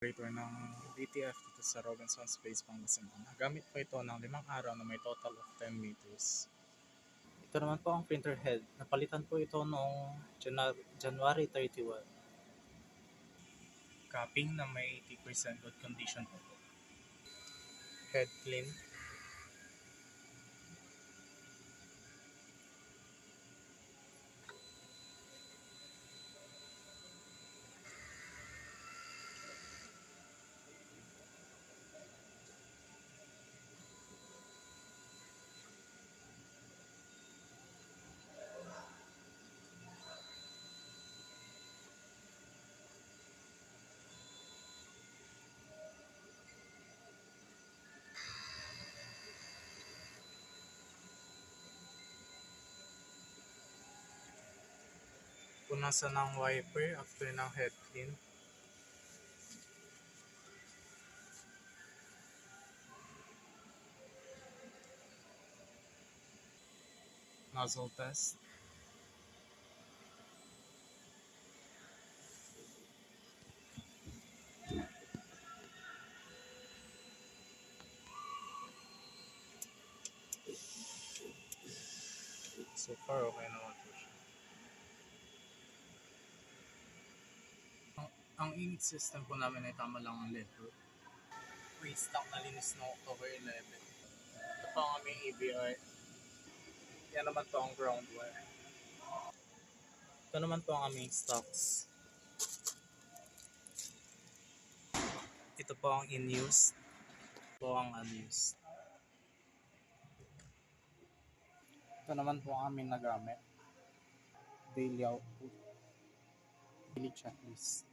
Operator ng DTF dito sa Robinson Space Pangasinan. Gamit po ito ng 5 araw na may total of 10 meters. Ito naman po ang printer head. Napalitan po ito noong January 31. Capping na may 80% good condition po. Head clean. Punasan ng wiper after ng head clean. Nozzle test. So far, okay naman po siya. Ang ink system po namin ay tama lang ang letter. Restock na linis noong October 11. Ito po ang aming EBR. Yan naman po ang ground wire. Ito naman po ang aming stocks. Ito po ang in-use. Ito po ang unused. Ito naman po ang aming nagamit. Daily output. Daily checklist.